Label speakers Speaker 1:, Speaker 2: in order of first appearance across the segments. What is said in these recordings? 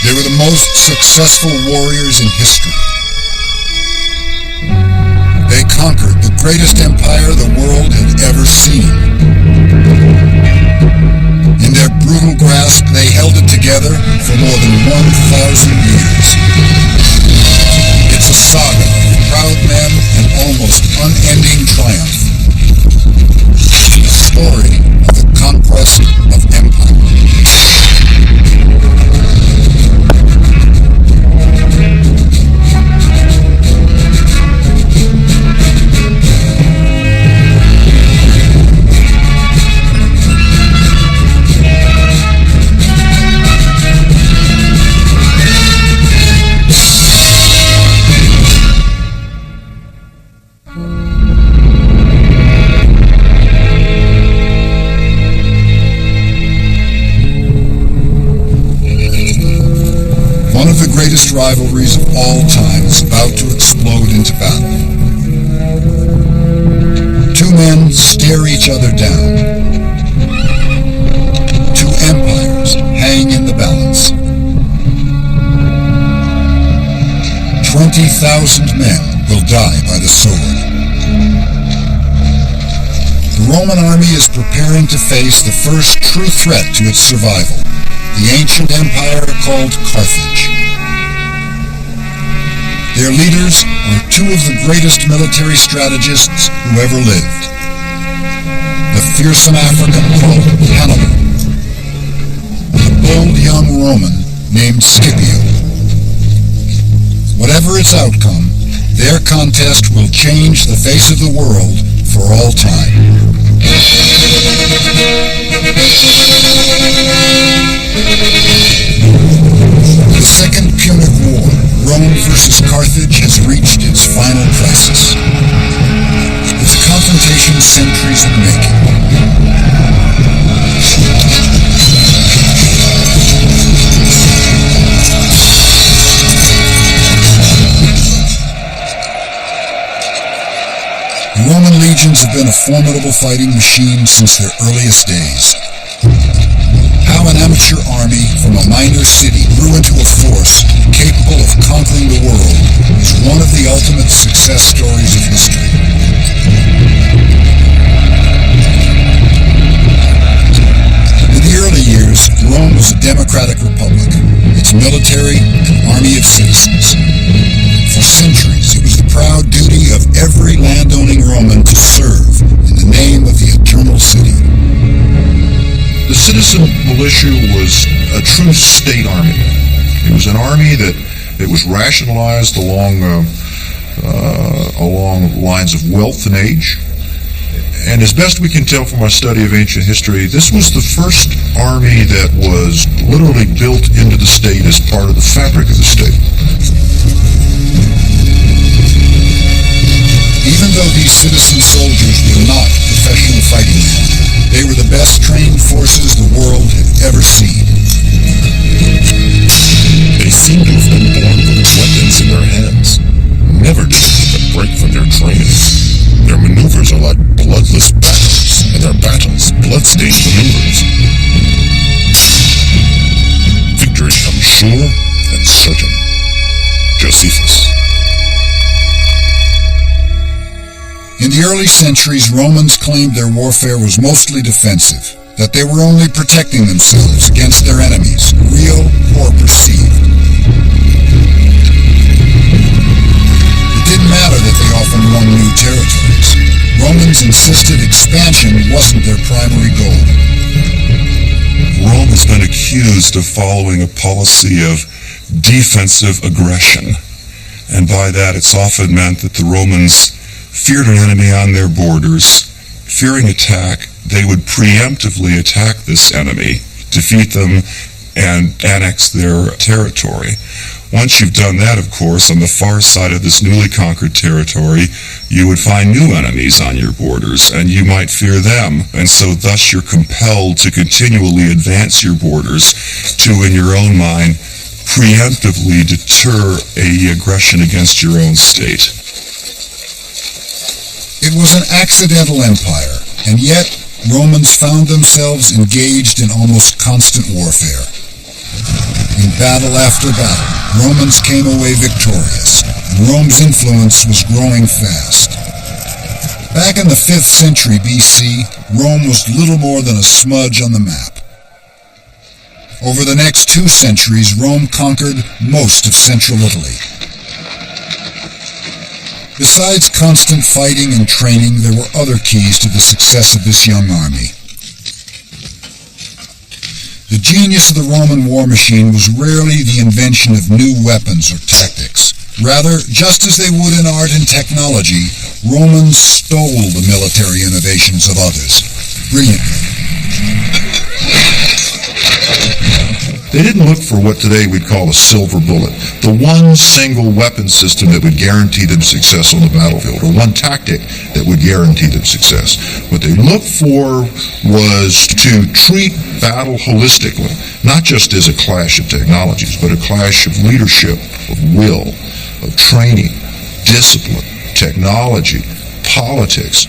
Speaker 1: They were the most successful warriors in history. They conquered the greatest empire the world had ever seen. In their brutal grasp, they held it together for more than 1,000 years. It's a saga of proud men and almost unending triumph. The story of the conquest of empire. One of the greatest rivalries of all time is about to explode into battle. Two men stare each other down. Two empires hang in the balance. 20,000 men will die by the sword. The Roman army is preparing to face the first true threat to its survival, the ancient empire called Carthage. Their leaders are two of the greatest military strategists who ever lived. The fearsome African called Hannibal, and the bold young Roman named Scipio. Whatever its outcome, their contest will change the face of the world for all time. The Second Punic War, Rome versus Carthage, has reached its final crisis. This confrontation centuries in making. The Roman legions have been a formidable fighting machine since their earliest days. How an amateur army from a minor city grew into a force capable of conquering the world is one of the ultimate success stories of history. In the early years, Rome was a democratic republic, its military an army of citizens. For centuries, it was the proud duty of every landowning Roman to serve in the name of the eternal city.
Speaker 2: The citizen militia was a true state army. It was an army that was rationalized along lines of wealth and age. And as best we can tell from our study of ancient history, this was the first army that was literally built into the state as part of the fabric of the state.
Speaker 1: Even though these citizen soldiers were not professional fighting men, they were the best trained forces the world had ever seen.
Speaker 3: They seem to have been born with weapons in their hands. Never did they take a break from their training. Their maneuvers are like bloodless battles, and their battles blood-stained maneuvers. Victory comes sure and certain. Josephus.
Speaker 1: In the early centuries, Romans claimed their warfare was mostly defensive, that they were only protecting themselves against their enemies, real or perceived. It didn't matter that they often won new territories. Romans insisted expansion wasn't their primary goal.
Speaker 4: Rome has been accused of following a policy of defensive aggression, and by that it's often meant that the Romans feared an enemy on their borders. Fearing attack, they would preemptively attack this enemy, defeat them, and annex their territory. Once you've done that, of course, on the far side of this newly conquered territory, you would find new enemies on your borders, and you might fear them, and so thus you're compelled to continually advance your borders to, in your own mind, preemptively deter an aggression against your own state.
Speaker 1: It was an accidental empire, and yet Romans found themselves engaged in almost constant warfare. In battle after battle, Romans came away victorious, and Rome's influence was growing fast. Back in the 5th century BC, Rome was little more than a smudge on the map. Over the next 2 centuries, Rome conquered most of central Italy. Besides constant fighting and training, there were other keys to the success of this young army. The genius of the Roman war machine was rarely the invention of new weapons or tactics. Rather, just as they would in art and technology, Romans stole the military innovations of others, brilliantly.
Speaker 2: They didn't look for what today we'd call a silver bullet, the one single weapon system that would guarantee them success on the battlefield, or one tactic that would guarantee them success. What they looked for was to treat battle holistically, not just as a clash of technologies, but a clash of leadership, of will, of training, discipline, technology, politics.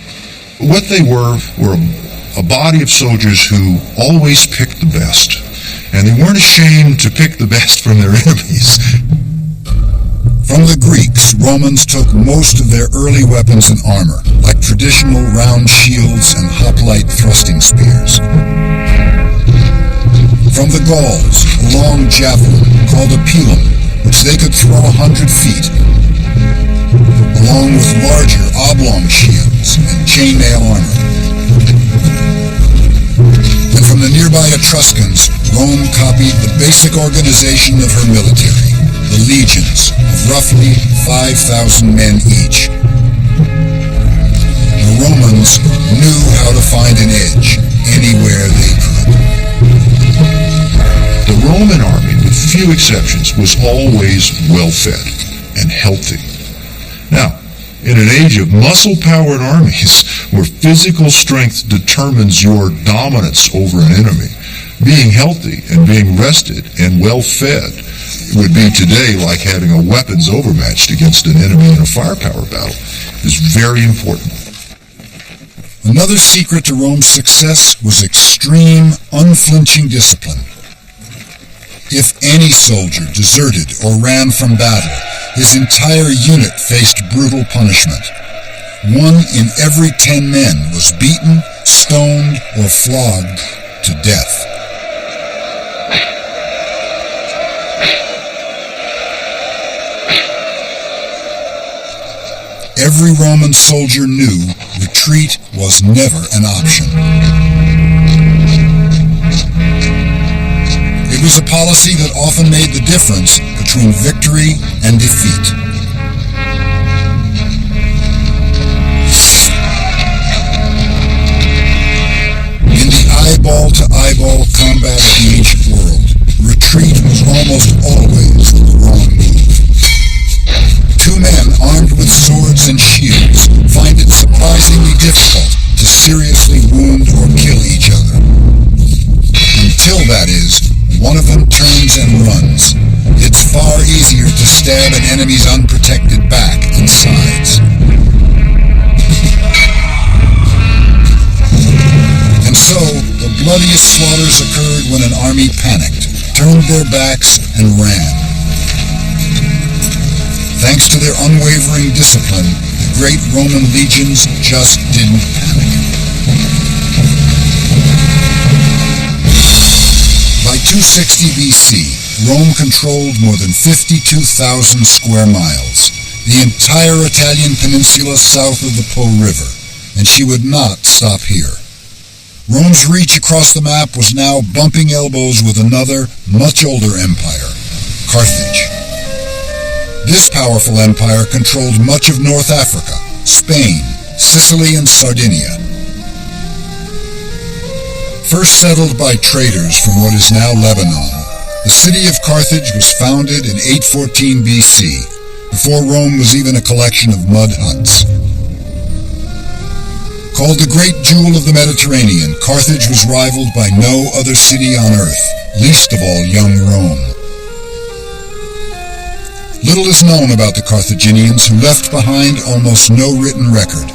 Speaker 2: What they were a body of soldiers who always picked the best. And they weren't ashamed to pick the best from their enemies.
Speaker 1: From the Greeks, Romans took most of their early weapons and armor, like traditional round shields and hoplite thrusting spears. From the Gauls, a long javelin called a pilum, which they could throw 100 feet, along with larger oblong shields and chainmail armor. And from the nearby Etruscans, Rome copied the basic organization of her military, the legions of roughly 5,000 men each. The Romans knew how to find an edge anywhere they could.
Speaker 2: The Roman army, with few exceptions, was always well-fed and healthy. Now, in an age of muscle-powered armies, where physical strength determines your dominance over an enemy, being healthy and being rested and well-fed would be today like having a weapons overmatched against an enemy in a firepower battle. Is very important.
Speaker 1: Another secret to Rome's success was extreme, unflinching discipline. If any soldier deserted or ran from battle, his entire unit faced brutal punishment. 1 in every 10 men was beaten, stoned, or flogged to death. Every Roman soldier knew retreat was never an option. It was a policy that often made the difference between victory and defeat. In the eyeball-to-eyeball combat of the ancient world, retreat was almost always the wrong move. 2 men armed with swords and shields find it surprisingly difficult to seriously wound or kill each other. Until, that is, one of them turns and runs. It's far easier to stab an enemy's unprotected back and sides. And so, the bloodiest slaughters occurred when an army panicked, turned their backs, and ran. Thanks to their unwavering discipline, the great Roman legions just didn't panic. By 260 BC, Rome controlled more than 52,000 square miles, the entire Italian peninsula south of the Po River, and she would not stop here. Rome's reach across the map was now bumping elbows with another, much older empire, Carthage. This powerful empire controlled much of North Africa, Spain, Sicily, and Sardinia. First settled by traders from what is now Lebanon, the city of Carthage was founded in 814 BC, before Rome was even a collection of mud huts. Called the Great Jewel of the Mediterranean, Carthage was rivaled by no other city on earth, least of all young Rome. Little is known about the Carthaginians, who left behind almost no written record.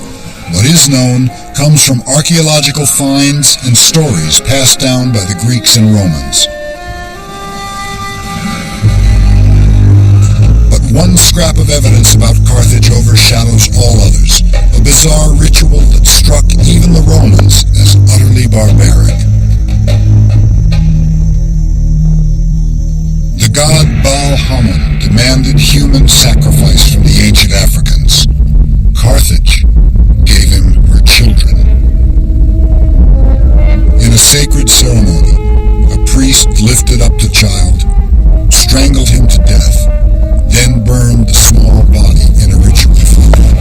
Speaker 1: What is known comes from archaeological finds and stories passed down by the Greeks and Romans. One scrap of evidence about Carthage overshadows all others, a bizarre ritual that struck even the Romans as utterly barbaric. The god Baal-Hamon demanded human sacrifice from the ancient Africans. Carthage gave him her children. In a sacred ceremony, a priest lifted up the child, strangled him to death, then burned the small body in a ritual fire.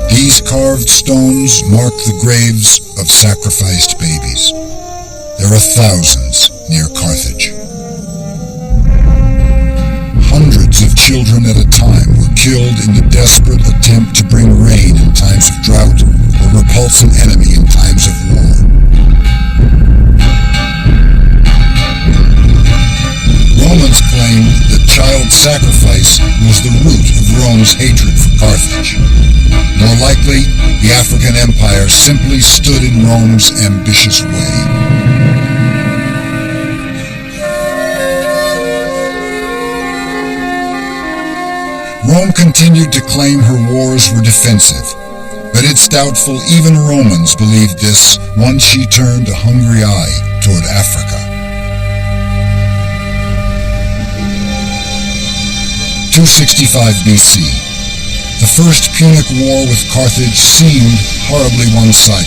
Speaker 1: These carved stones mark the graves of sacrificed babies. There are thousands near Carthage. Hundreds of children at a time were killed in the desperate attempt to bring rain in times of drought or repulse an enemy in times of war. Romans claimed that child sacrifice was the root of Rome's hatred for Carthage. More likely, the African Empire simply stood in Rome's ambitious way. Rome continued to claim her wars were defensive, but it's doubtful even Romans believed this once she turned a hungry eye toward Africa. 265 BC. The First Punic War with Carthage seemed horribly one-sided.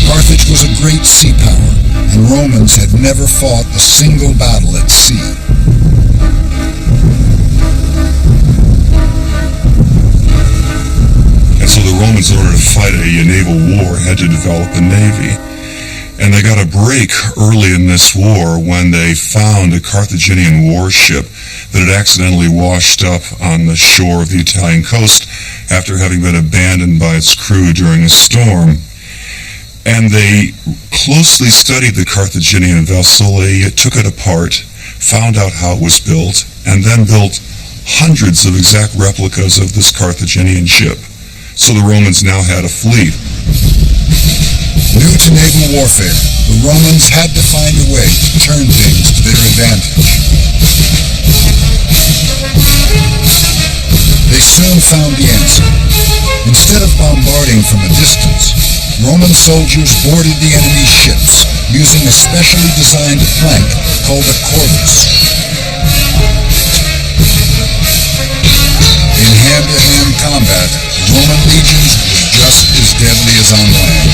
Speaker 1: Carthage was a great sea power, and Romans had never fought a single battle at sea.
Speaker 4: And so the Romans, in order to fight a naval war, had to develop a navy. And they got a break early in this war when they found a Carthaginian warship that had accidentally washed up on the shore of the Italian coast after having been abandoned by its crew during a storm. And they closely studied the Carthaginian vessel. They took it apart, found out how it was built, and then built hundreds of exact replicas of this Carthaginian ship. So the Romans now had a fleet.
Speaker 1: New to naval warfare, the Romans had to find a way to turn things to their advantage. They soon found the answer. Instead of bombarding from a distance, Roman soldiers boarded the enemy's ships using a specially designed plank called a corvus. In hand-to-hand combat, Roman legions were just as deadly as on land.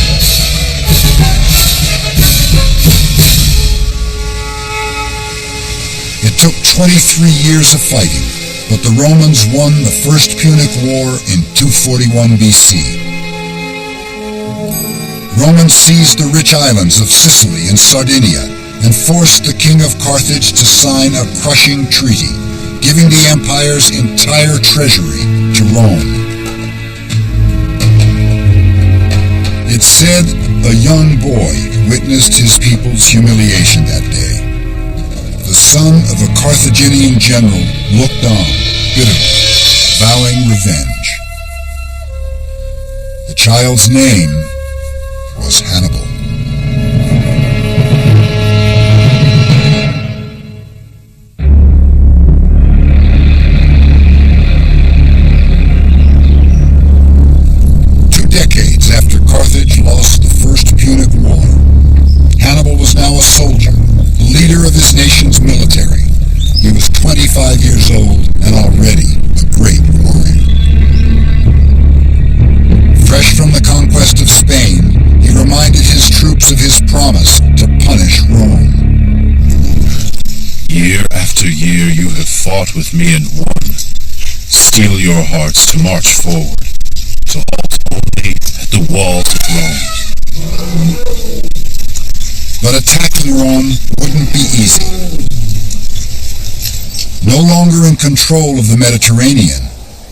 Speaker 1: It took 23 years of fighting, but the Romans won the First Punic War in 241 BC. Romans seized the rich islands of Sicily and Sardinia and forced the king of Carthage to sign a crushing treaty, giving the empire's entire treasury to Rome. It's said a young boy witnessed his people's humiliation that day. The son of a Carthaginian general looked on, bitterly, vowing revenge. The child's name was Hannibal. Leader of his nation's military. He was 25 years old and already a great warrior. Fresh from the conquest of Spain, he reminded his troops of his promise to punish Rome.
Speaker 3: Year after year you have fought with me and won. Steel your hearts to march forward, to halt only at the walls of Rome.
Speaker 1: But attacking Rome wouldn't be easy. No longer in control of the Mediterranean,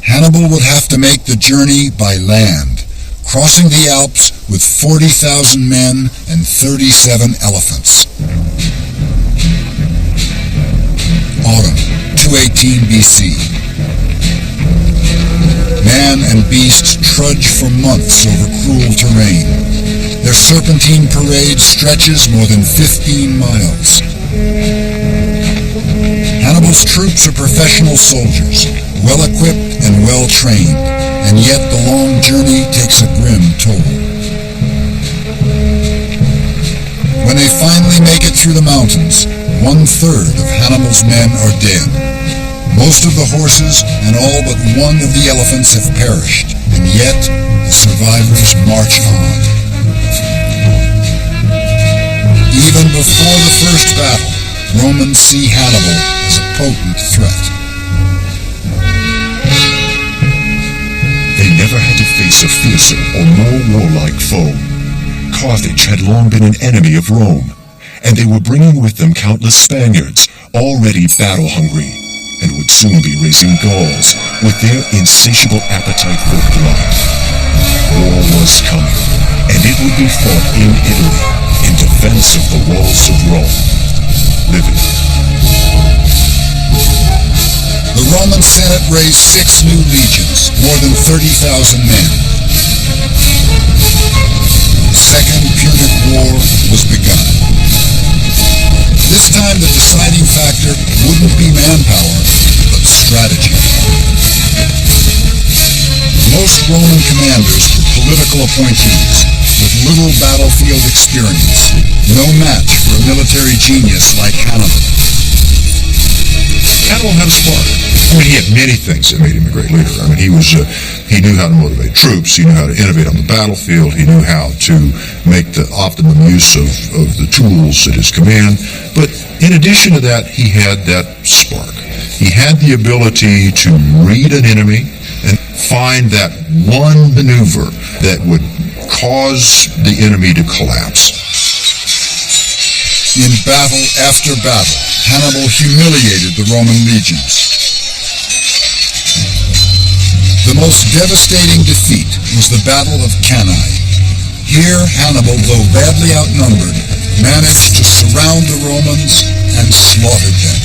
Speaker 1: Hannibal would have to make the journey by land, crossing the Alps with 40,000 men and 37 elephants. Autumn, 218 BC. Man and beast trudge for months over cruel terrain. Their serpentine parade stretches more than 15 miles. Hannibal's troops are professional soldiers, well-equipped and well-trained, and yet the long journey takes a grim toll. When they finally make it through the mountains, 1/3 of Hannibal's men are dead. Most of the horses and all but one of the elephants have perished, and yet the survivors march on. Even before the first battle, Romans see Hannibal as a potent threat.
Speaker 3: They never had to face a fiercer or more warlike foe. Carthage had long been an enemy of Rome, and they were bringing with them countless Spaniards, already battle-hungry, and would soon be raising Gauls with their insatiable appetite for blood. War was coming, and it would be fought in Italy in defense of the walls of Rome. Living.
Speaker 1: The Roman Senate raised 6 new legions, more than 30,000 men. The Second Punic War was begun. This time the deciding factor wouldn't be manpower, but strategy. Most Roman commanders were political appointees with little battlefield experience, no match for a military genius like Hannibal.
Speaker 2: Hannibal had a spark. I mean, he had many things that made him a great leader. I mean, he knew how to motivate troops. He knew how to innovate on the battlefield. He knew how to make the optimum use of the tools at his command. But in addition to that, he had that spark. He had the ability to read an enemy and find that one maneuver that would cause the enemy to collapse.
Speaker 1: In battle after battle, Hannibal humiliated the Roman legions. The most devastating defeat was the Battle of Cannae. Here, Hannibal, though badly outnumbered, managed to surround the Romans and slaughtered them.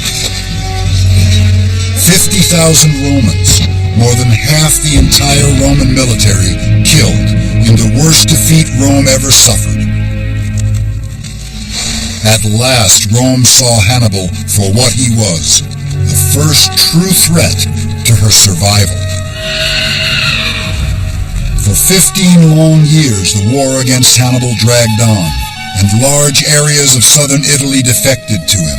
Speaker 1: 50,000 Romans, more than half the entire Roman military, killed in the worst defeat Rome ever suffered. At last, Rome saw Hannibal for what he was, the first true threat to her survival. For 15 long years, the war against Hannibal dragged on, and large areas of southern Italy defected to him.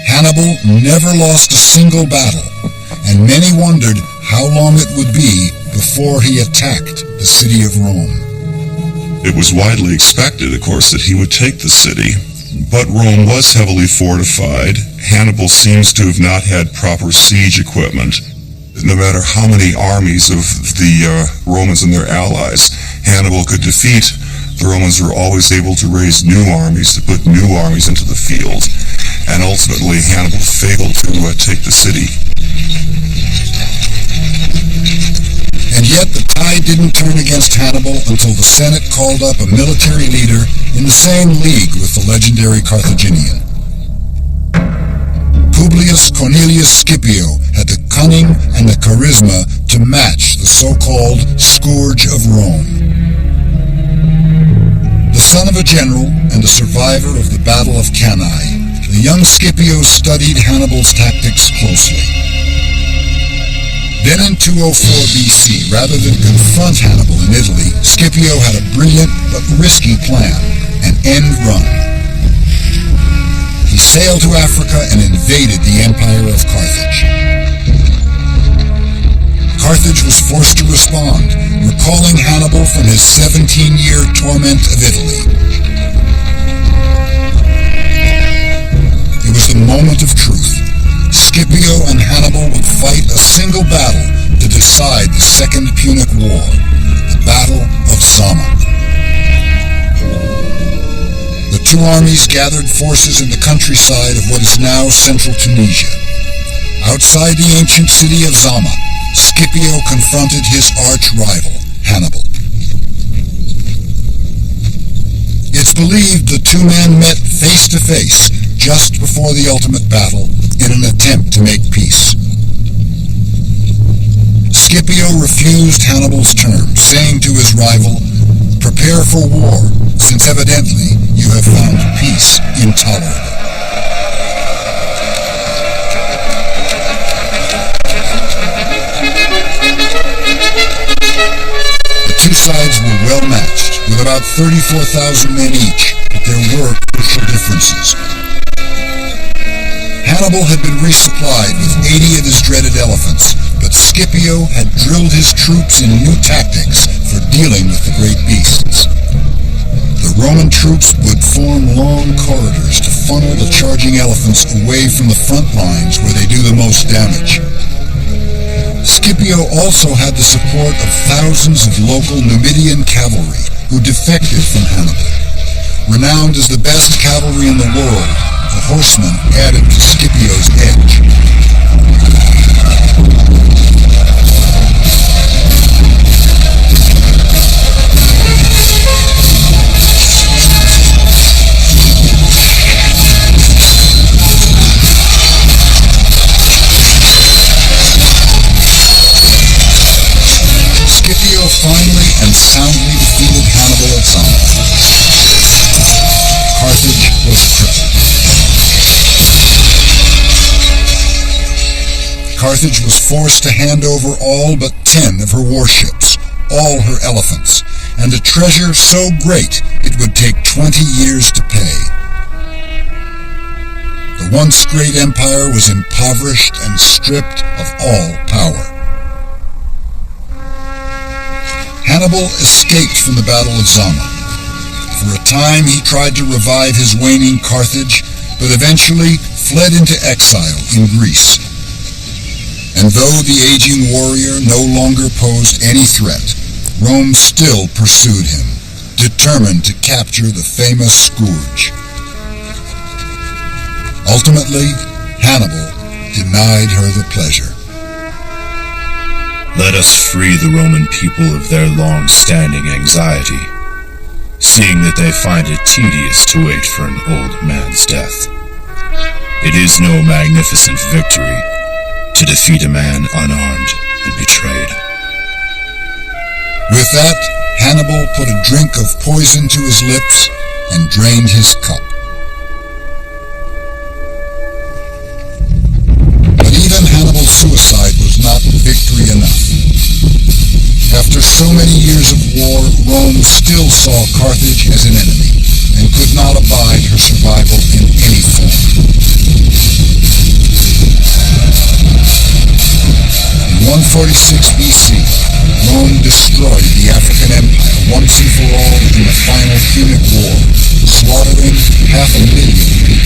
Speaker 1: Hannibal never lost a single battle, and many wondered how long it would be before he attacked the city of Rome.
Speaker 4: It was widely expected, of course, that he would take the city, but Rome was heavily fortified. Hannibal seems to have not had proper siege equipment. No matter how many armies of the Romans and their allies Hannibal could defeat, the Romans were always able to raise new armies, to put new armies into the field, and ultimately Hannibal failed to take the city.
Speaker 1: And yet the tide didn't turn against Hannibal until the Senate called up a military leader in the same league with the legendary Carthaginian. Publius Cornelius Scipio had the cunning and the charisma to match the so-called scourge of Rome. The son of a general and a survivor of the Battle of Cannae, the young Scipio studied Hannibal's tactics closely. Then in 204 BC, rather than confront Hannibal in Italy, Scipio had a brilliant but risky plan, an end run. He sailed to Africa and invaded the empire of Carthage. Carthage was forced to respond, recalling Hannibal from his 17-year torment of Italy. It was the moment of truth. Scipio and Hannibal would fight a single battle to decide the Second Punic War, the Battle of Zama. The two armies gathered forces in the countryside of what is now central Tunisia. Outside the ancient city of Zama, Scipio confronted his arch-rival, Hannibal. It's believed the two men met face-to-face just before the ultimate battle in an attempt to make peace. Scipio refused Hannibal's terms, saying to his rival, "Prepare for war, since evidently you have found peace." peace intolerable. The two sides were well matched, with about 34,000 men each, but there were crucial differences. Hannibal had been resupplied with 80 of his dreaded elephants, but Scipio had drilled his troops in new tactics for dealing with the great beasts. The Roman troops would form long corridors to funnel the charging elephants away from the front lines where they do the most damage. Scipio also had the support of thousands of local Numidian cavalry who defected from Hannibal. Renowned as the best cavalry in the world, the horsemen added to Scipio's edge. Scipio finally and soundly defeated Hannibal at Zama. Carthage was crippled. Carthage was forced to hand over all but 10 of her warships, all her elephants, and a treasure so great it would take 20 years to pay. The once great empire was impoverished and stripped of all power. Hannibal escaped from the Battle of Zama. For a time he tried to revive his waning Carthage, but eventually fled into exile in Greece. And though the aging warrior no longer posed any threat, Rome still pursued him, determined to capture the famous scourge. Ultimately, Hannibal denied her the pleasure.
Speaker 3: Let us free the Roman people of their long-standing anxiety, seeing that they find it tedious to wait for an old man's death. It is no magnificent victory to defeat a man unarmed and betrayed.
Speaker 1: With that, Hannibal put a drink of poison to his lips and drained his cup. But even Hannibal's suicide was not victory enough. After so many years of war, Rome still saw Carthage as an enemy and could not abide her survival in any form. In 146 BC, Rome destroyed the African Empire once and for all in the final Punic War, slaughtering 500,000 people.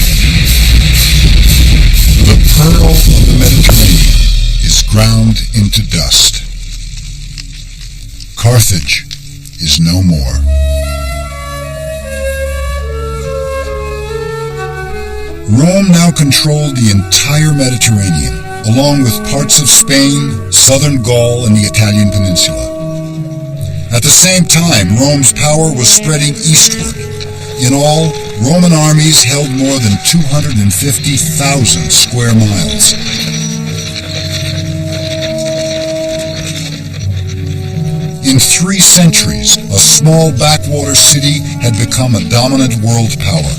Speaker 1: The pearl of the Mediterranean is ground into dust. Carthage is no more. Rome now controlled the entire Mediterranean, along with parts of Spain, southern Gaul, and the Italian peninsula. At the same time, Rome's power was spreading eastward. In all, Roman armies held more than 250,000 square miles. In 3 centuries, a small backwater city had become a dominant world power.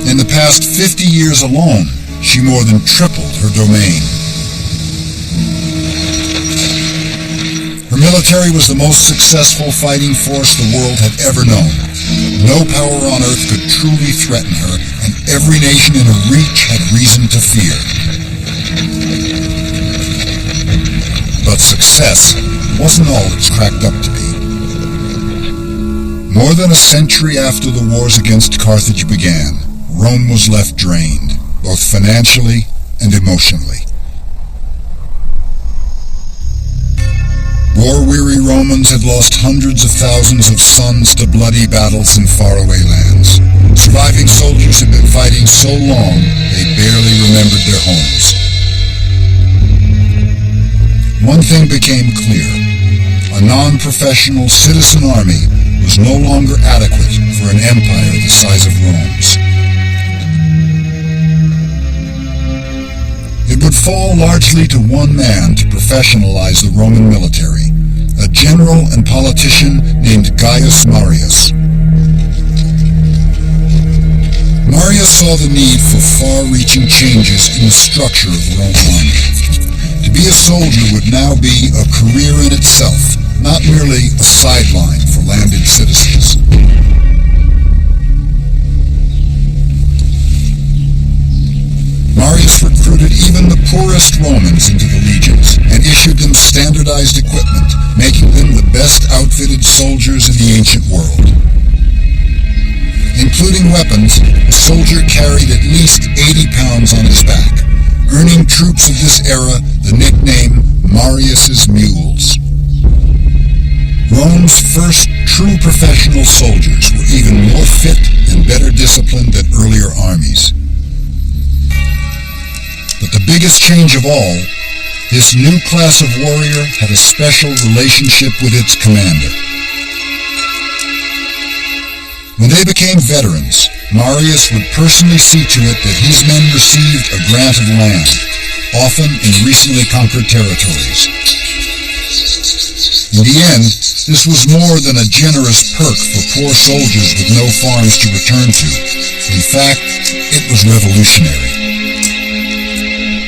Speaker 1: In the past 50 years alone, she more than tripled her domain. Her military was the most successful fighting force the world had ever known. No power on earth could truly threaten her, and every nation in her reach had reason to fear. But success wasn't all it's cracked up to be. More than a century after the wars against Carthage began, Rome was left drained, both financially and emotionally. War-weary Romans had lost hundreds of thousands of sons to bloody battles in faraway lands. Surviving soldiers had been fighting so long they barely remembered their homes. One thing became clear. A non-professional citizen army was no longer adequate for an empire the size of Rome's. It would fall largely to one man to professionalize the Roman military, a general and politician named Gaius Marius. Marius saw the need for far-reaching changes in the structure of the Roman army. To be a soldier would now be a career in itself, not merely a sideline for landed citizens. Marius recruited even the poorest Romans into the legions and issued them standardized equipment, making them the best outfitted soldiers in the ancient world. Including weapons, a soldier carried at least 80 pounds on his back, earning troops of this era the nickname Marius's Mules. Rome's first true professional soldiers were even more fit and better disciplined than earlier armies. But the biggest change of all, this new class of warrior had a special relationship with its commander. When they became veterans, Marius would personally see to it that his men received a grant of land, often in recently conquered territories. In the end, this was more than a generous perk for poor soldiers with no farms to return to. In fact, it was revolutionary.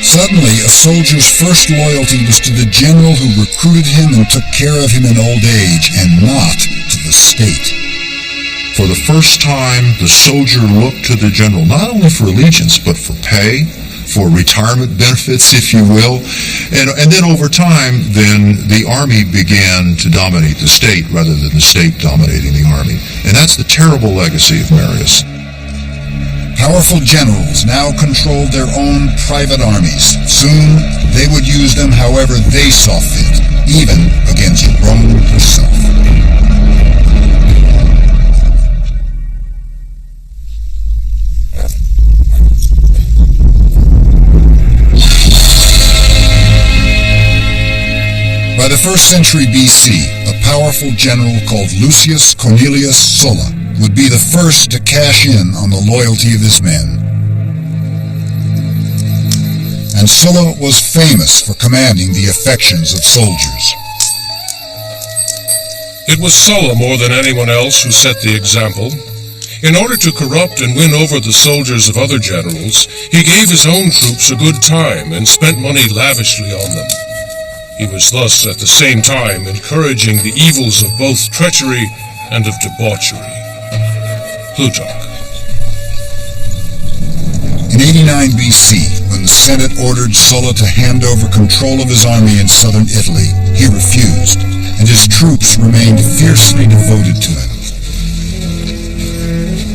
Speaker 1: Suddenly, a soldier's first loyalty was to the general who recruited him and took care of him in old age, and not to the state.
Speaker 2: For the first time, the soldier looked to the general not only for allegiance, but for pay, for retirement benefits, if you will. And then over time, then the army began to dominate the state rather than the state dominating the army. And that's the terrible legacy of Marius.
Speaker 1: Powerful generals now controlled their own private armies. Soon, they would use them however they saw fit, even against Rome herself. By the 1st century BC, a powerful general called Lucius Cornelius Sulla would be the first to cash in on the loyalty of his men. And Sulla was famous for commanding the affections of soldiers.
Speaker 5: It was Sulla more than anyone else who set the example. In order to corrupt and win over the soldiers of other generals, he gave his own troops a good time and spent money lavishly on them. He was thus at the same time encouraging the evils of both treachery and of debauchery. Plutarch.
Speaker 1: In 89 BC, when the Senate ordered Sulla to hand over control of his army in southern Italy, he refused, and his troops remained fiercely devoted to him.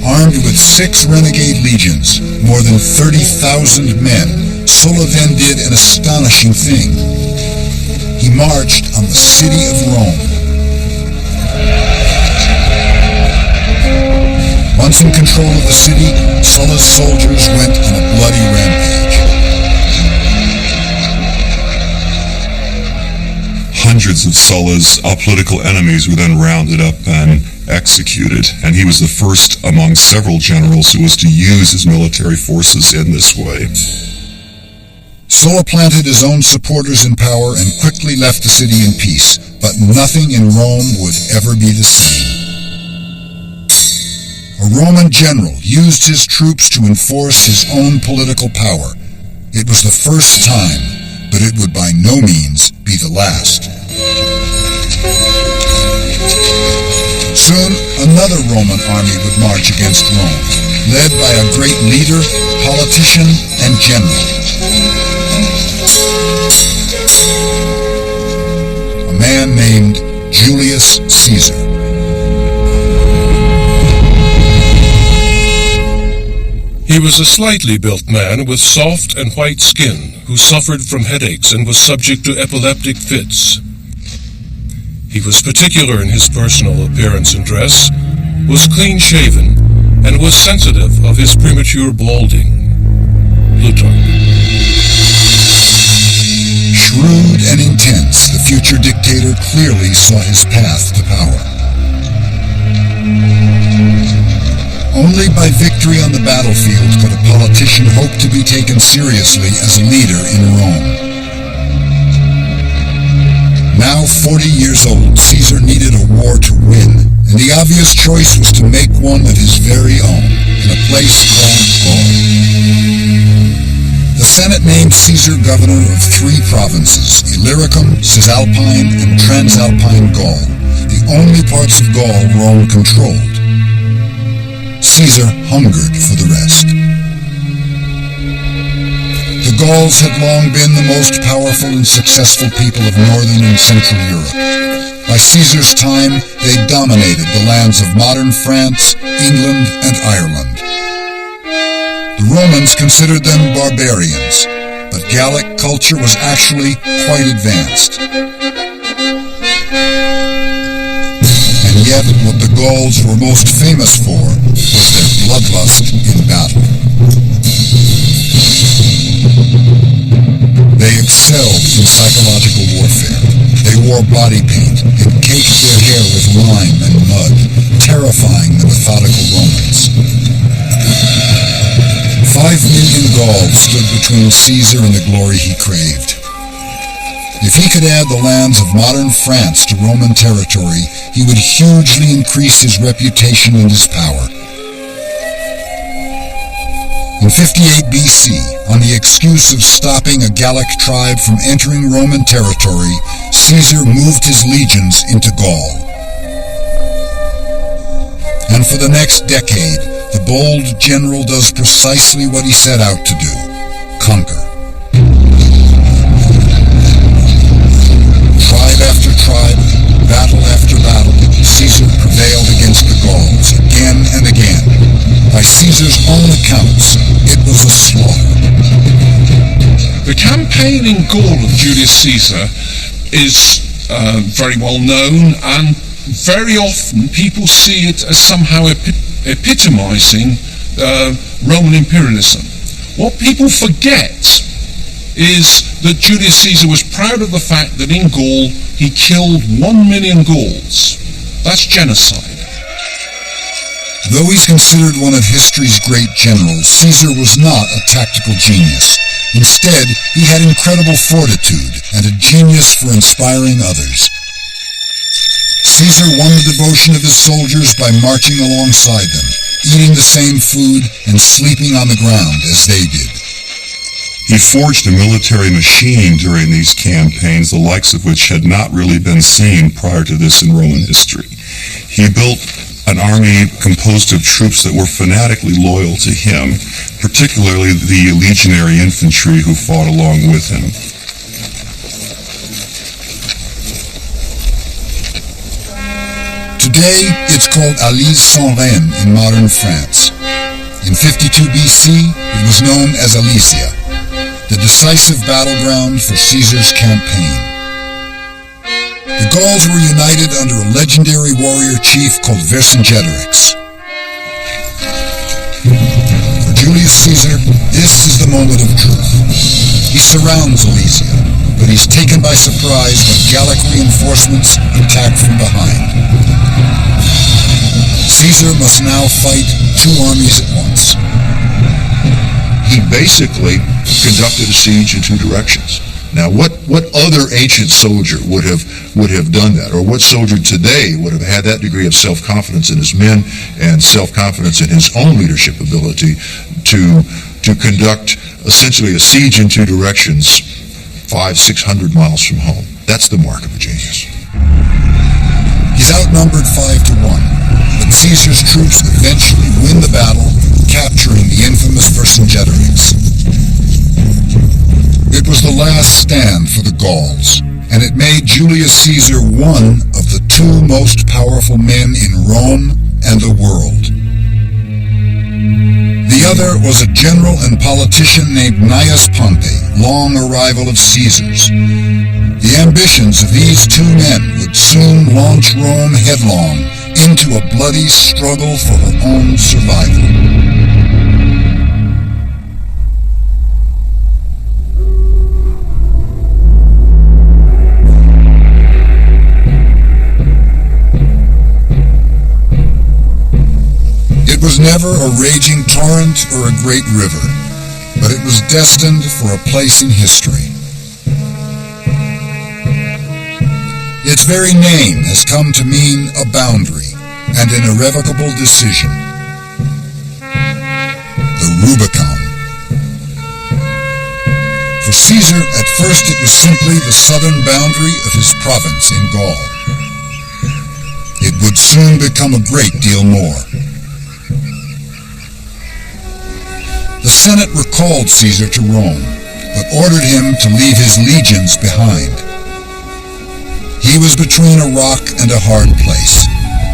Speaker 1: Armed with 6 renegade legions, more than 30,000 men, Sulla then did an astonishing thing. He marched on the city of Rome. Once in control of the city, Sulla's soldiers went on a bloody rampage.
Speaker 4: Hundreds of Sulla's political enemies were then rounded up and executed, and he was the first among several generals who was to use his military forces in this way.
Speaker 1: Sulla planted his own supporters in power and quickly left the city in peace, but nothing in Rome would ever be the same. A Roman general used his troops to enforce his own political power. It was the first time, but it would by no means be the last. Soon, another Roman army would march against Rome, led by a great leader, politician, and general. A man named Julius Caesar.
Speaker 5: He was a slightly built man with soft and white skin who suffered from headaches and was subject to epileptic fits. He was particular in his personal appearance and dress, was clean-shaven, and was sensitive of his premature balding. Plutarch.
Speaker 1: Shrewd and intense, the future dictator clearly saw his path to power. Only by victory on the battlefield could a politician hope to be taken seriously as a leader in Rome. Now 40 years old, Caesar Julia's choice was to make one of his very own, in a place called Gaul. The Senate named Caesar governor of 3 provinces, Illyricum, Cisalpine, and Transalpine Gaul, the only parts of Gaul Rome controlled. Caesar hungered for the rest. The Gauls had long been the most powerful and successful people of northern and central Europe. By Caesar's time, they dominated the lands of modern France, England, and Ireland. The Romans considered them barbarians, but Gallic culture was actually quite advanced. And yet, what the Gauls were most famous for was their bloodlust in battle. They excelled in psychological warfare. They wore body paint and caked their hair with lime and mud, terrifying the methodical Romans. 5 million Gauls stood between Caesar and the glory he craved. If he could add the lands of modern France to Roman territory, he would hugely increase his reputation and his power. In 58 BC, on the excuse of stopping a Gallic tribe from entering Roman territory, Caesar moved his legions into Gaul. And for the next decade, the bold general does precisely what he set out to do: conquer. Tribe after tribe, battle after battle, Caesar prevailed against the Gauls again and again. By Caesar's own accounts, it was a slaughter.
Speaker 5: The campaign in Gaul of Julius Caesar is very well known, and very often people see it as somehow epitomizing Roman imperialism. What people forget is that Julius Caesar was proud of the fact that in Gaul he killed 1 million Gauls. That's genocide.
Speaker 1: Though he's considered one of history's great generals, Caesar was not a tactical genius. Instead, he had incredible fortitude and a genius for inspiring others. Caesar won the devotion of his soldiers by marching alongside them, eating the same food and sleeping on the ground as they did.
Speaker 4: He forged a military machine during these campaigns, the likes of which had not really been seen prior to this in Roman history. He built an army composed of troops that were fanatically loyal to him, particularly the legionary infantry who fought along with him.
Speaker 1: Today, it's called Alise-sans-Reine in modern France. In 52 BC, it was known as Alesia, the decisive battleground for Caesar's campaign. The Gauls were united under a legendary warrior chief called Vercingetorix. For Julius Caesar, this is the moment of truth. He surrounds Alesia, but he's taken by surprise when Gallic reinforcements attack from behind. Caesar must now fight 2 armies at once.
Speaker 2: He basically conducted a siege in 2 directions. Now, what other ancient soldier would have done that, or what soldier today would have had that degree of self-confidence in his men and self-confidence in his own leadership ability to conduct essentially a siege in 2 directions, 500-600 miles from home? That's the mark of a genius.
Speaker 1: He's outnumbered 5 to 1, but Caesar's troops eventually win the battle, capturing the infamous Vercingetorix. It was the last stand for the Gauls, and it made Julius Caesar one of the 2 most powerful men in Rome and the world. The other was a general and politician named Gnaeus Pompey, long a rival of Caesar's. The ambitions of these 2 men would soon launch Rome headlong into a bloody struggle for her own survival. It was never a raging torrent or a great river, but it was destined for a place in history. Its very name has come to mean a boundary, and an irrevocable decision. The Rubicon. For Caesar, at first it was simply the southern boundary of his province in Gaul. It would soon become a great deal more. The Senate recalled Caesar to Rome, but ordered him to leave his legions behind. He was between a rock and a hard place.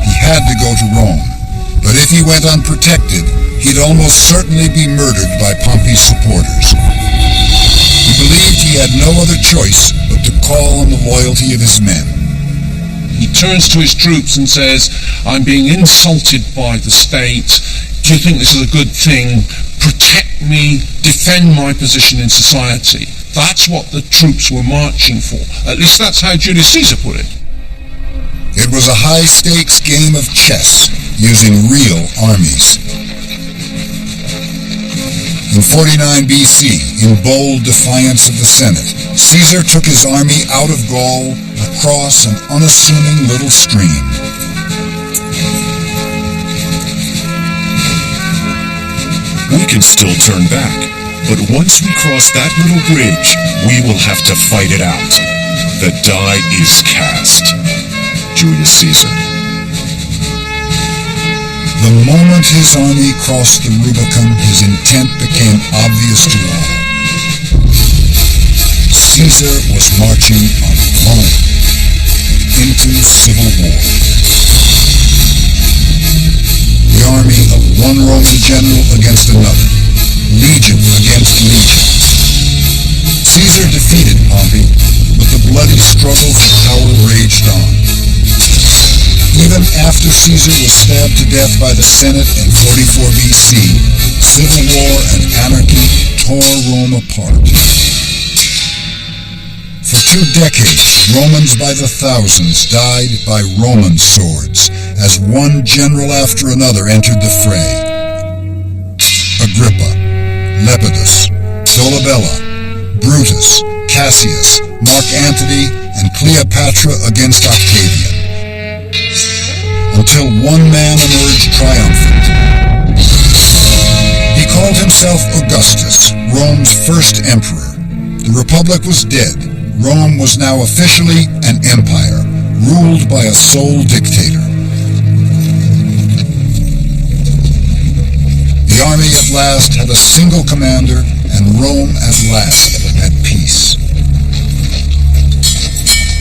Speaker 1: He had to go to Rome, but if he went unprotected, he'd almost certainly be murdered by Pompey's supporters. He believed he had no other choice but to call on the loyalty of his men.
Speaker 5: He turns to his troops and says, "I'm being insulted by the state. Do you think this is a good thing? Protect me, defend my position in society." That's what the troops were marching for. At least that's how Julius Caesar put it.
Speaker 1: It was a high-stakes game of chess using real armies. In 49 BC, in bold defiance of the Senate, Caesar took his army out of Gaul across an unassuming little stream.
Speaker 3: We can still turn back, but once we cross that little bridge, we will have to fight it out. The die is cast. Julius Caesar.
Speaker 1: The moment his army crossed the Rubicon, his intent became obvious to all. Caesar was marching on Rome into civil war. The army of one Roman general against another, legion against legion. Caesar defeated Pompey, but the bloody struggle for power raged on. Even after Caesar was stabbed to death by the Senate in 44 BC, civil war and anarchy tore Rome apart. For 2 decades, Romans by the thousands died by Roman swords, as one general after another entered the fray. Agrippa, Lepidus, Dolabella, Brutus, Cassius, Mark Antony, and Cleopatra against Octavian. Until one man emerged triumphant. He called himself Augustus, Rome's first emperor. The Republic was dead. Rome was now officially an empire, ruled by a sole dictator. The army at last had a single commander, and Rome at last had peace.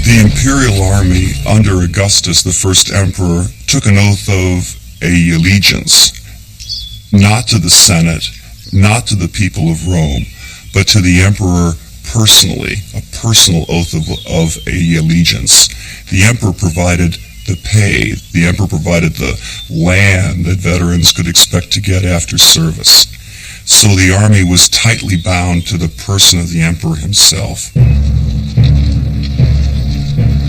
Speaker 4: The imperial army under Augustus, the first emperor, took an oath of allegiance, not to the Senate, not to the people of Rome, but to the emperor personally, a personal oath of allegiance. The emperor provided the pay, the emperor provided the land that veterans could expect to get after service. So the army was tightly bound to the person of the emperor himself.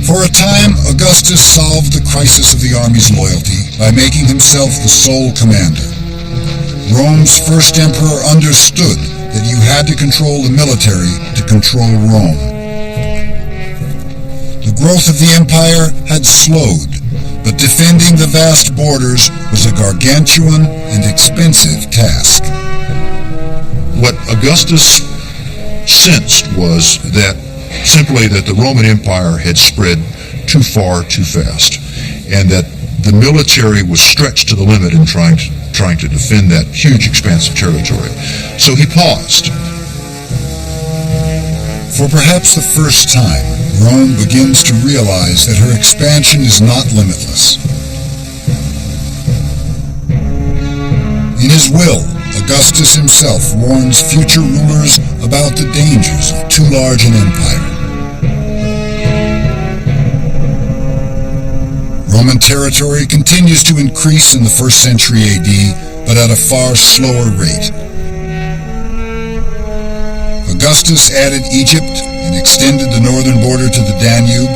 Speaker 1: For a time, Augustus solved the crisis of the army's loyalty by making himself the sole commander. Rome's first emperor understood that you had to control the military to control Rome. The growth of the empire had slowed, but defending the vast borders was a gargantuan and expensive task.
Speaker 2: What Augustus sensed was that the Roman Empire had spread too far, too fast, and that the military was stretched to the limit in trying to defend that huge expanse of territory. So he paused.
Speaker 1: For perhaps the first time, Rome begins to realize that her expansion is not limitless. In his will, Augustus himself warns future rulers about the dangers of too large an empire. Roman territory continues to increase in the 1st century AD, but at a far slower rate. Augustus added Egypt and extended the northern border to the Danube.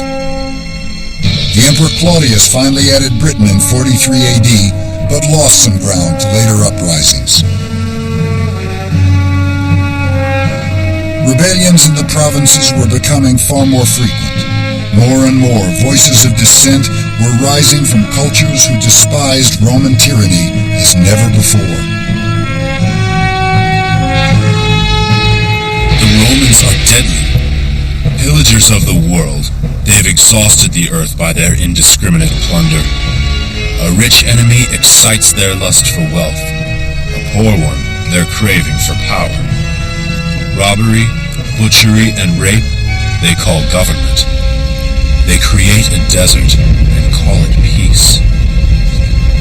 Speaker 1: The Emperor Claudius finally added Britain in 43 AD, but lost some ground to later uprisings. Rebellions in the provinces were becoming far more frequent. More and more voices of dissent were rising from cultures who despised Roman tyranny as never before.
Speaker 6: The Romans are deadly. Pillagers of the world, they have exhausted the earth by their indiscriminate plunder. A rich enemy excites their lust for wealth. A poor one, their craving for power. Robbery, butchery, and rape, they call government. They create a desert and call it peace.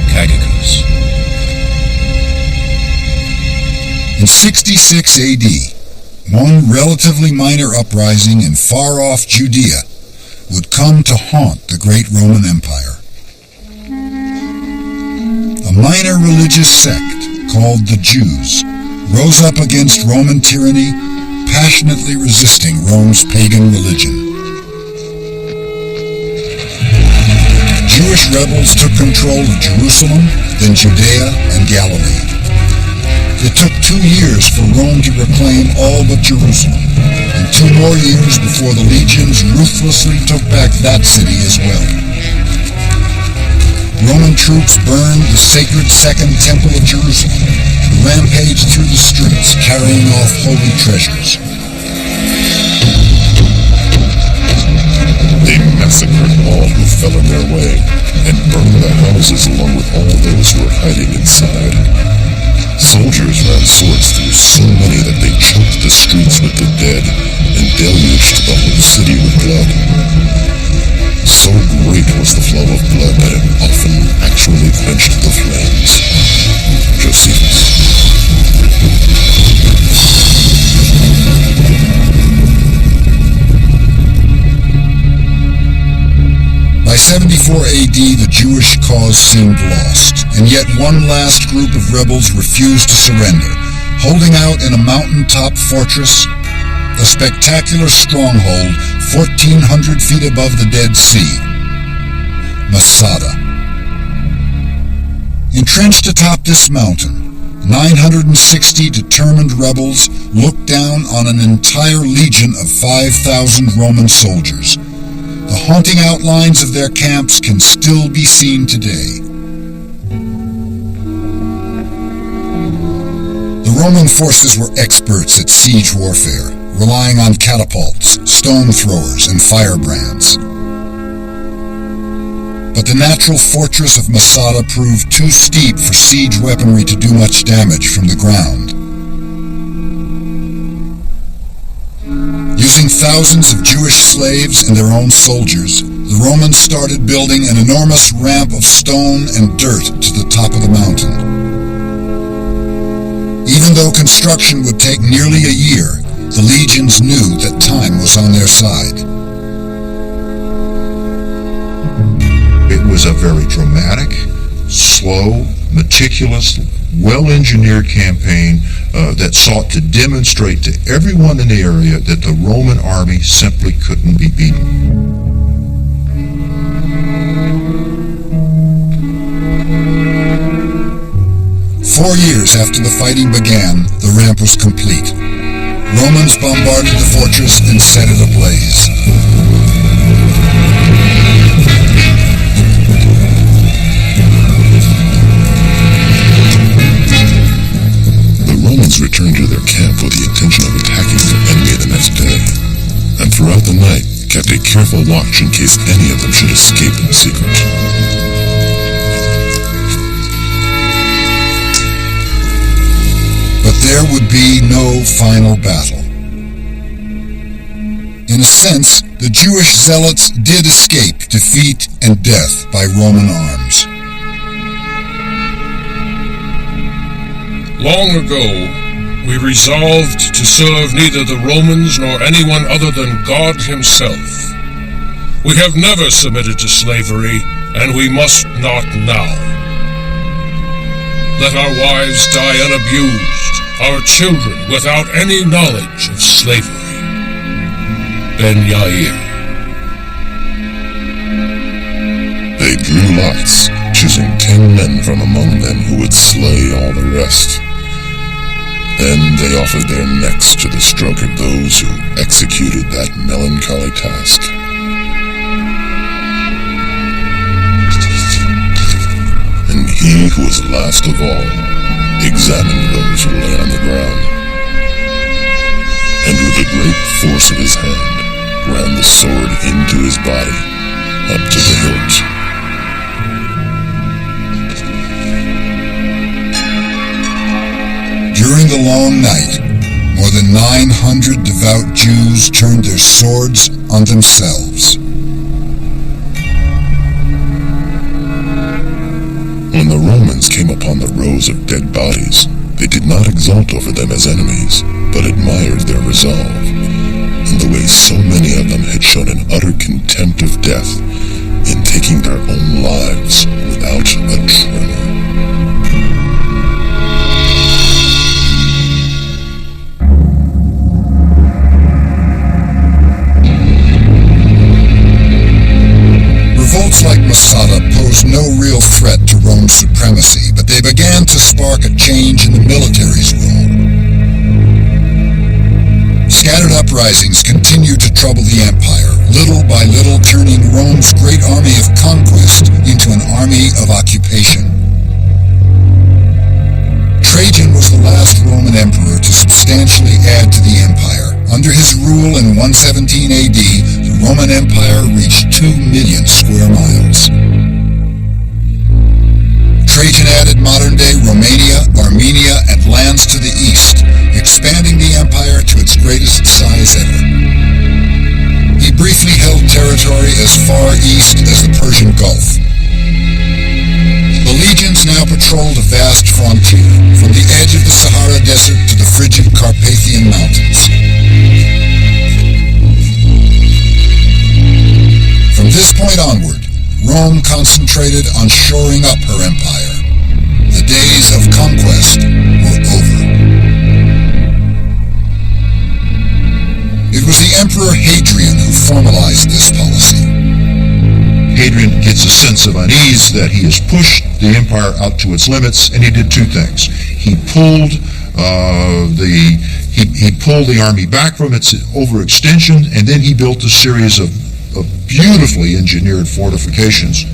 Speaker 6: Cagacus.
Speaker 1: In 66 AD, one relatively minor uprising in far-off Judea would come to haunt the great Roman Empire. A minor religious sect called the Jews rose up against Roman tyranny, passionately resisting Rome's pagan religion. Jewish rebels took control of Jerusalem, then Judea and Galilee. It took 2 years for Rome to reclaim all but Jerusalem, and 2 more years before the legions ruthlessly took back that city as well. Roman troops burned the sacred Second Temple of Jerusalem and rampaged through the streets carrying off holy treasures.
Speaker 3: They massacred all who fell in their way and burned the houses along with all those who were hiding inside. Soldiers ran swords through so many that they choked the streets with the dead and deluged the whole city with blood. So great was the flow of blood that it often actually quenched the flames. Josephus.
Speaker 1: By 74 AD, the Jewish cause seemed lost, and yet one last group of rebels refused to surrender, holding out in a mountaintop fortress, a spectacular stronghold 1,400 feet above the Dead Sea, Masada. Entrenched atop this mountain, 960 determined rebels looked down on an entire legion of 5,000 Roman soldiers. The haunting outlines of their camps can still be seen today. The Roman forces were experts at siege warfare, relying on catapults, stone throwers, and firebrands. But the natural fortress of Masada proved too steep for siege weaponry to do much damage from the ground. Using thousands of Jewish slaves and their own soldiers, the Romans started building an enormous ramp of stone and dirt to the top of the mountain. Even though construction would take nearly a year, the legions knew that time was on their side.
Speaker 2: It was a very dramatic, slow, meticulous, well-engineered campaign that sought to demonstrate to everyone in the area that the Roman army simply couldn't be beaten.
Speaker 1: Four years after the fighting began, the ramp was complete. Romans bombarded the fortress and set it ablaze.
Speaker 3: Returned to their camp with the intention of attacking their enemy the next day, and throughout the night kept a careful watch in case any of them should escape in secret.
Speaker 1: But there would be no final battle. In a sense, the Jewish zealots did escape defeat and death by Roman arms.
Speaker 5: Long ago, we resolved to serve neither the Romans nor anyone other than God himself. We have never submitted to slavery, and we must not now. Let our wives die unabused, our children without any knowledge of slavery. Ben Yair.
Speaker 3: They drew lots, choosing 10 men from among them who would slay all the rest. Then they offered their necks to the stroke of those who executed that melancholy task. He who was last of all examined those who lay on the ground, and with the great force of his hand ran the sword into his body, up to the hilt.
Speaker 1: During the long night, more than 900 devout Jews turned their swords on themselves.
Speaker 3: When the Romans came upon the rows of dead bodies, they did not exult over them as enemies, but admired their resolve, and the way so many of them had shown an utter contempt of death in taking their own lives without a tremor.
Speaker 1: Revolts like Masada posed no real threat to Rome's supremacy, but they began to spark a change in the military's role. Scattered uprisings continued to trouble the empire, little by little turning Rome's great army of conquest into an army of occupation. Trajan was the last Roman emperor to substantially add to the empire. Under his rule in 117 AD, the Roman Empire reached 2 million square miles. Trajan added modern-day Romania, Armenia, and lands to the east, expanding the empire to its greatest size ever. He briefly held territory as far east as the Persian Gulf. The legions now patrolled a vast frontier, from the edge of the Sahara Desert to the frigid Carpathian Mountains. From this point onward, Rome concentrated on shoring up her empire. The days of conquest were over. It was the Emperor Hadrian who formalized this policy.
Speaker 2: Hadrian gets a sense of unease that he has pushed the empire out to its limits, and he did two things. He pulled the army back from its overextension, and then he built a series of beautifully engineered fortifications.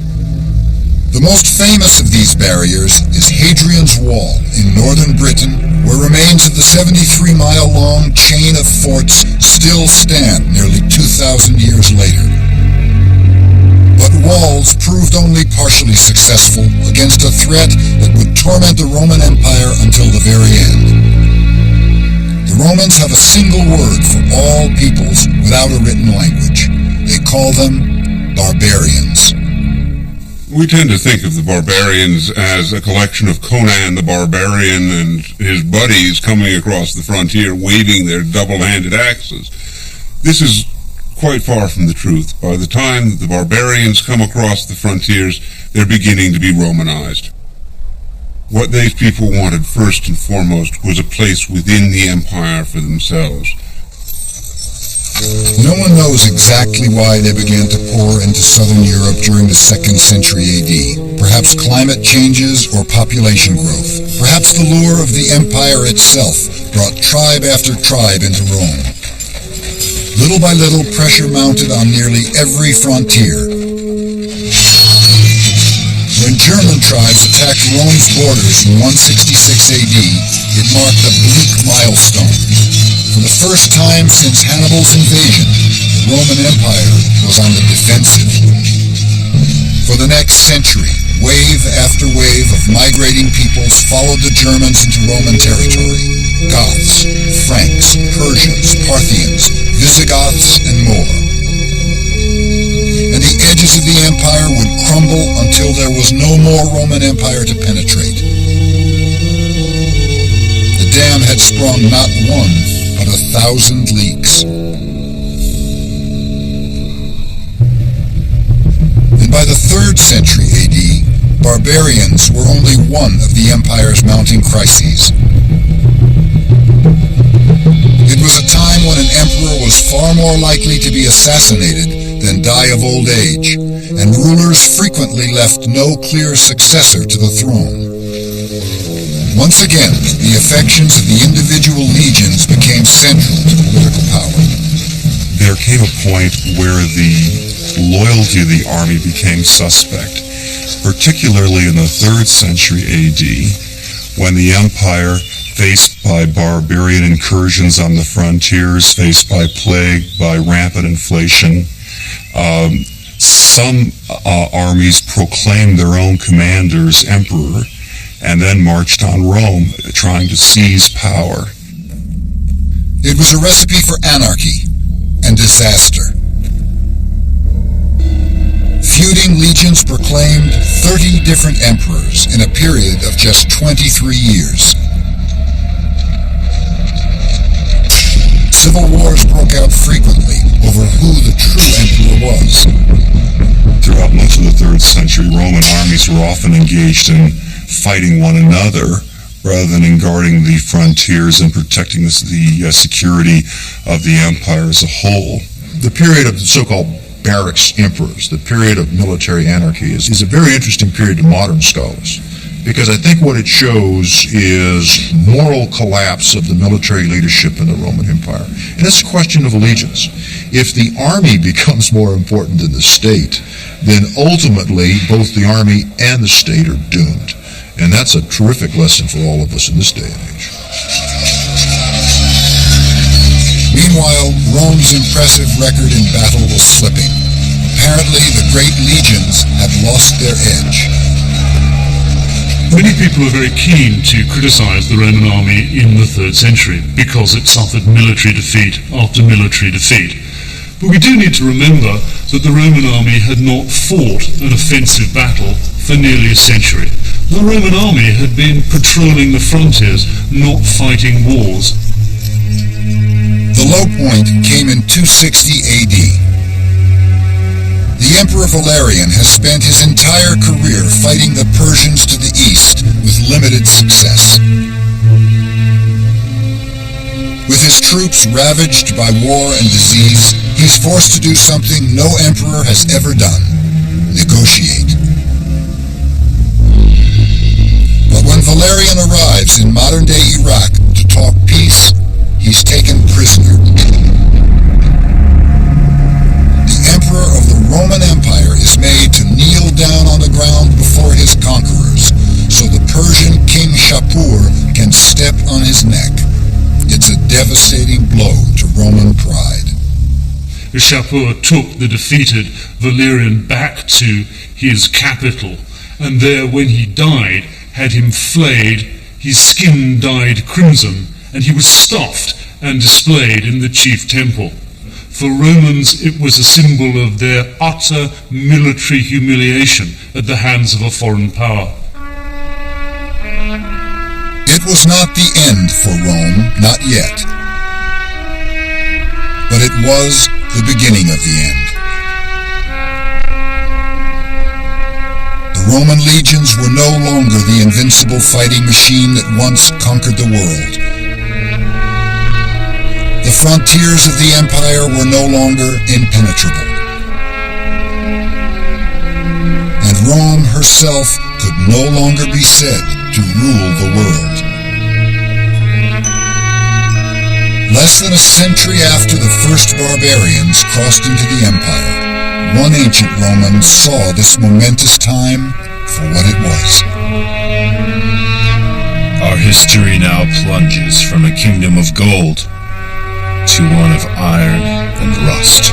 Speaker 1: The most famous of these barriers is Hadrian's Wall in northern Britain, where remains of the 73-mile-long chain of forts still stand nearly 2,000 years later. But walls proved only partially successful against a threat that would torment the Roman Empire until the very end. The Romans have a single word for all peoples without a written language. They call them barbarians.
Speaker 4: We tend to think of the barbarians as a collection of Conan the Barbarian and his buddies coming across the frontier waving their double-handed axes. This is quite far from the truth. By the time the barbarians come across the frontiers, they're beginning to be Romanized. What these people wanted first and foremost was a place within the empire for themselves.
Speaker 1: No one knows exactly why they began to pour into southern Europe during the 2nd century AD. Perhaps climate changes or population growth. Perhaps the lure of the empire itself brought tribe after tribe into Rome. Little by little, pressure mounted on nearly every frontier. When German tribes attacked Rome's borders in 166 AD, it marked a bleak milestone. For the first time since Hannibal's invasion, the Roman Empire was on the defensive. For the next century, wave after wave of migrating peoples followed the Germans into Roman territory. Goths, Franks, Persians, Parthians, Visigoths, and more. And the edges of the empire would crumble until there was no more Roman Empire to penetrate. The dam had sprung not one, but 1,000 leaks. And by the 3rd century AD, barbarians were only one of the empire's mounting crises. It was a time when an emperor was far more likely to be assassinated than die of old age, and rulers frequently left no clear successor to the throne. Once again, the affections of the individual legions became central to political power.
Speaker 4: There came a point where the loyalty of the army became suspect. particularly in the 3rd century AD, when the empire, faced by barbarian incursions on the frontiers, faced by plague, by rampant inflation, some armies proclaimed their own commanders emperor and then marched on Rome, trying to seize power.
Speaker 1: It was a recipe for anarchy and disaster. Feuding legions proclaimed 30 different emperors in a period of just 23 years. Civil wars broke out frequently over who the true emperor was.
Speaker 4: Throughout much of the 3rd century, Roman armies were often engaged in fighting one another rather than in guarding the frontiers and protecting the security of the empire as a whole.
Speaker 2: The period of the so-called barracks emperors, the period of military anarchy, is a very interesting period to modern scholars, because I think what it shows is moral collapse of the military leadership in the Roman Empire. And it's a question of allegiance. If the army becomes more important than the state, then ultimately both the army and the state are doomed. And that's a terrific lesson for all of us in this day and age.
Speaker 1: Meanwhile, Rome's impressive record in battle was slipping. Apparently, the great legions had lost their edge.
Speaker 7: Many people are very keen to criticize the Roman army in the 3rd century because it suffered military defeat after military defeat. But we do need to remember that the Roman army had not fought an offensive battle for nearly a century. The Roman army had been patrolling the frontiers, not fighting wars.
Speaker 1: The low point came in 260 AD. The Emperor Valerian has spent his entire career fighting the Persians to the east with limited success. With his troops ravaged by war and disease, he's forced to do something no emperor has ever done: negotiate. But when Valerian arrives in modern-day Iraq to talk peace, he's taken prisoner. The emperor of the Roman Empire is made to kneel down on the ground before his conquerors, so the Persian king Shapur can step on his neck. It's a devastating blow to Roman pride.
Speaker 7: Shapur took the defeated Valerian back to his capital, and there, when he died, had him flayed, his skin dyed crimson, and he was stuffed and displayed in the chief temple. For Romans, it was a symbol of their utter military humiliation at the hands of a foreign power.
Speaker 1: It was not the end for Rome, not yet. But it was the beginning of the end. The Roman legions were no longer the invincible fighting machine that once conquered the world. The frontiers of the empire were no longer impenetrable. And Rome herself could no longer be said to rule the world. Less than a century after the first barbarians crossed into the empire, one ancient Roman saw this momentous time for what it was.
Speaker 6: Our history now plunges from a kingdom of gold to one of iron and rust.